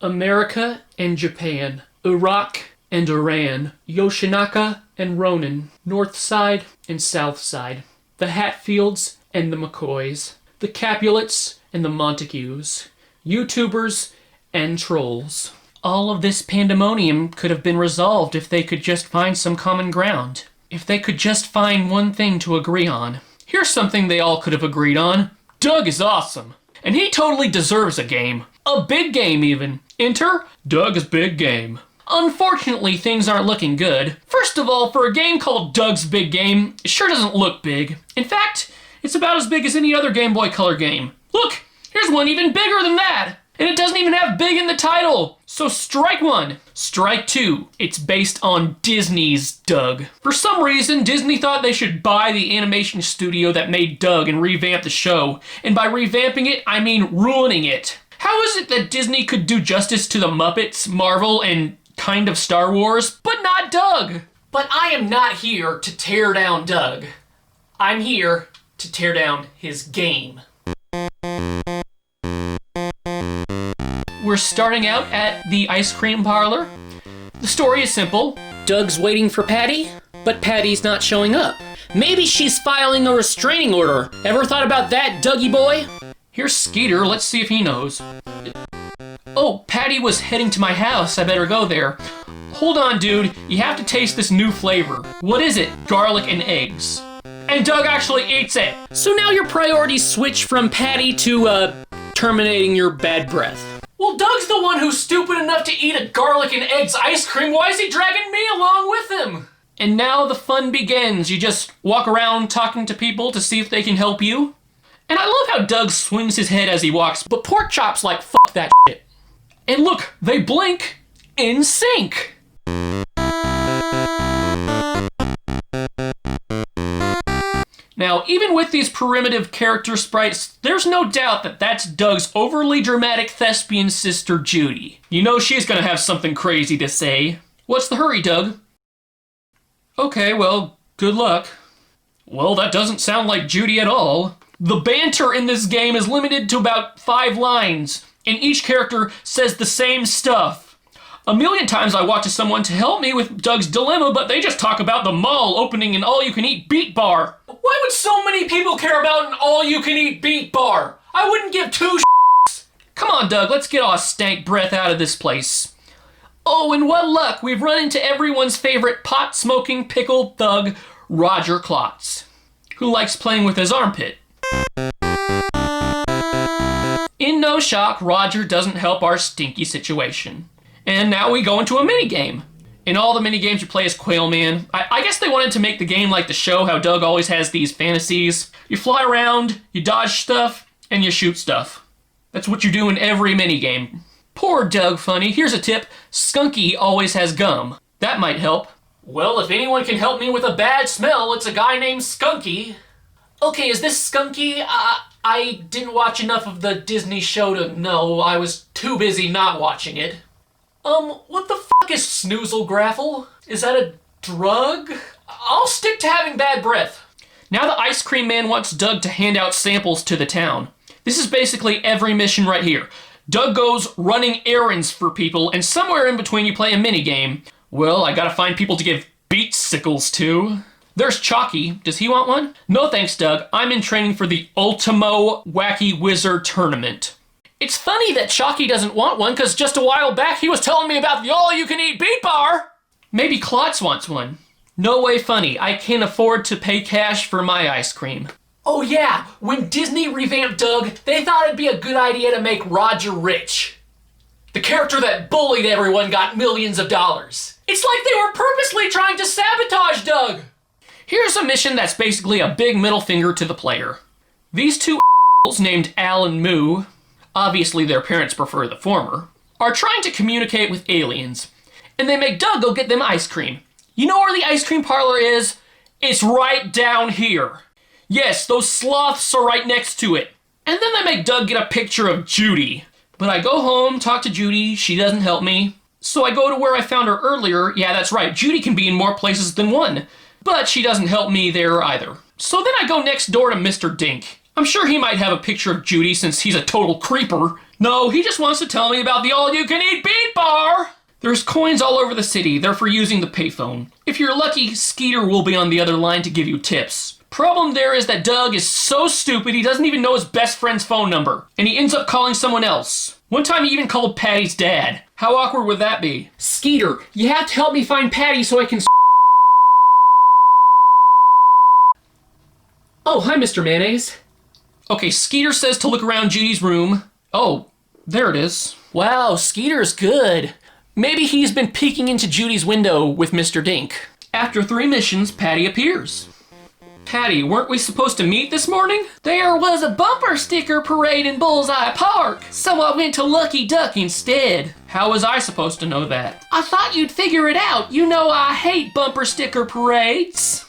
America and Japan, Iraq and Iran, Yoshinaka and Ronin, North Side and South Side, the Hatfields and the McCoys, the Capulets and the Montagues, YouTubers and trolls. All of this pandemonium could have been resolved if they could just find some common ground. If they could just find one thing to agree on. Here's something they all could have agreed on. Doug is awesome. And he totally deserves a game. A big game, even. Enter Doug's Big Game. Unfortunately, things aren't looking good. First of all, for a game called Doug's Big Game, it sure doesn't look big. In fact, it's about as big as any other Game Boy Color game. Look, here's one even bigger than that. And it doesn't even have big in the title. So strike one. Strike two. It's based on Disney's Doug. For some reason, Disney thought they should buy the animation studio that made Doug and revamp the show. And by revamping it, I mean ruining it. How is it that Disney could do justice to the Muppets, Marvel, and kind of Star Wars, but not Doug? But I am not here to tear down Doug. I'm here to tear down his game. We're starting out at the ice cream parlor. The story is simple. Doug's waiting for Patti, but Patti's not showing up. Maybe she's filing a restraining order. Ever thought about that, Dougie boy? Here's Skeeter, let's see if he knows. Oh, Patti was heading to my house, I better go there. Hold on, dude, you have to taste this new flavor. What is it? Garlic and eggs. And Doug actually eats it. So now your priorities switch from Patti to, terminating your bad breath. Well, Doug's the one who's stupid enough to eat a garlic and eggs ice cream. Why is he dragging me along with him? And now the fun begins. You just walk around talking to people to see if they can help you. And I love how Doug swings his head as he walks, but Porkchop's like, fuck that shit. And look, they blink in sync. Now, even with these primitive character sprites, there's no doubt that that's Doug's overly dramatic thespian sister, Judy. You know she's gonna have something crazy to say. What's the hurry, Doug? Okay, well, good luck. Well, that doesn't sound like Judy at all. The banter in this game is limited to about 5 lines, and each character says the same stuff. A million times I walk to someone to help me with Doug's dilemma, but they just talk about the mall opening an all-you-can-eat beet bar. Why would so many people care about an all-you-can-eat beet bar? I wouldn't give 2 shits. Come on, Doug, let's get our stank breath out of this place. Oh, and what luck, we've run into everyone's favorite pot-smoking pickled thug, Roger Klotz, who likes playing with his armpit. In no shock, Roger doesn't help our stinky situation. And now we go into a minigame. In all the minigames you play as Quailman. I guess they wanted to make the game like the show, how Doug always has these fantasies. You fly around, you dodge stuff, and you shoot stuff. That's what you do in every minigame. Poor Doug Funny. Here's a tip. Skunky always has gum. That might help. Well, if anyone can help me with a bad smell, it's a guy named Skunky. Okay, is this Skunky? I didn't watch enough of the Disney show to know. I was too busy not watching it. What the fuck is Snoozle-Graffle? Is that a drug? I'll stick to having bad breath. Now the ice cream man wants Doug to hand out samples to the town. This is basically every mission right here. Doug goes running errands for people, and somewhere in between you play a minigame. Well, I gotta find people to give beet sickles to. There's Chalky. Does he want one? No thanks, Doug. I'm in training for the Ultimo Wacky Wizard Tournament. It's funny that Chalky doesn't want one, because just a while back he was telling me about the all-you-can-eat beet bar. Maybe Klotz wants one. No way funny. I can't afford to pay cash for my ice cream. Oh yeah, when Disney revamped Doug, they thought it'd be a good idea to make Roger rich. The character that bullied everyone got millions of dollars. It's like they were purposely trying to sabotage Doug. Here's a mission that's basically a big middle finger to the player. These two named Al and Moo, obviously their parents prefer the former, are trying to communicate with aliens. And they make Doug go get them ice cream. You know where the ice cream parlor is? It's right down here. Yes, those sloths are right next to it. And then they make Doug get a picture of Judy. But I go home, talk to Judy, she doesn't help me. So I go to where I found her earlier. Yeah, that's right, Judy can be in more places than one. But she doesn't help me there either. So then I go next door to Mr. Dink. I'm sure he might have a picture of Judy since he's a total creeper. No, he just wants to tell me about the all-you-can-eat beat bar! There's coins all over the city. They're for using the payphone. If you're lucky, Skeeter will be on the other line to give you tips. Problem there is that Doug is so stupid he doesn't even know his best friend's phone number. And he ends up calling someone else. One time he even called Patty's dad. How awkward would that be? Skeeter, you have to help me find Patti so I can... Oh, hi, Mr. Mayonnaise. Okay, Skeeter says to look around Judy's room. Oh, there it is. Wow, Skeeter's good. Maybe he's been peeking into Judy's window with Mr. Dink. After 3 missions, Patti appears. Patti, weren't we supposed to meet this morning? There was a bumper sticker parade in Bullseye Park, so I went to Lucky Duck instead. How was I supposed to know that? I thought you'd figure it out. You know I hate bumper sticker parades.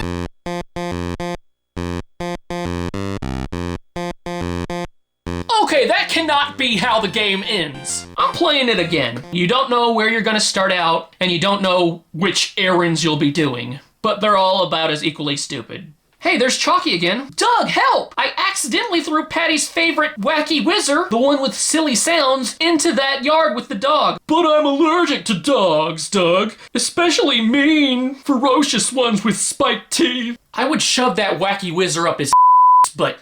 Okay, that cannot be how the game ends. I'm playing it again. You don't know where you're gonna start out, and you don't know which errands you'll be doing. But they're all about as equally stupid. Hey, there's Chalky again. Doug, help! I accidentally threw Patty's favorite wacky whizzer, the one with silly sounds, into that yard with the dog. But I'm allergic to dogs, Doug. Especially mean, ferocious ones with spiked teeth. I would shove that wacky whizzer up his but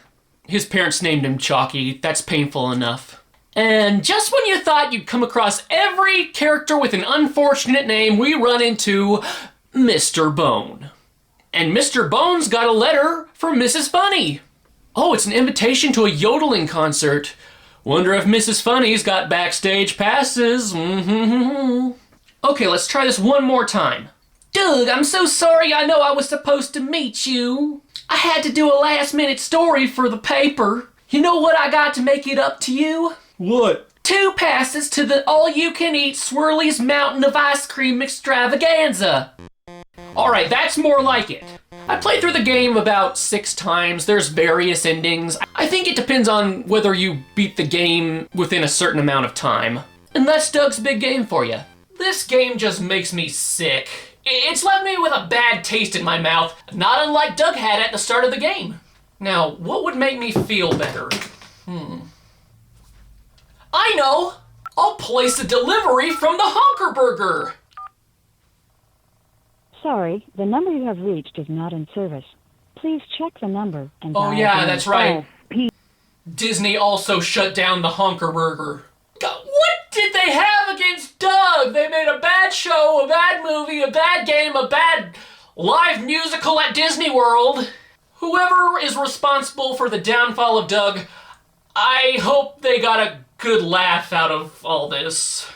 his parents named him Chalky. That's painful enough. And just when you thought you'd come across every character with an unfortunate name, we run into Mr. Bone. And Mr. Bone's got a letter from Mrs. Funny. Oh, it's an invitation to a yodeling concert. Wonder if Mrs. Funny's got backstage passes. Okay, let's try this one more time. Doug, I'm so sorry. I know I was supposed to meet you. I had to do a last-minute story for the paper. You know what I got to make it up to you? What? 2 passes to the all-you-can-eat Swirly's Mountain of Ice Cream Extravaganza. Alright, that's more like it. I played through the game about 6 times. There's various endings. I think it depends on whether you beat the game within a certain amount of time. And that's Doug's big game for you. This game just makes me sick. It's left me with a bad taste in my mouth, not unlike Doug had at the start of the game. Now, what would make me feel better? I know! I'll place a delivery from the Honker Burger! Sorry, the number you have reached is not in service. Please check the number and Oh yeah, that's right. P. Disney also shut down the Honker Burger. God, what did they have against Doug? They made a bad show, a bad movie, a bad game, a bad live musical at Disney World. Whoever is responsible for the downfall of Doug, I hope they got a good laugh out of all this.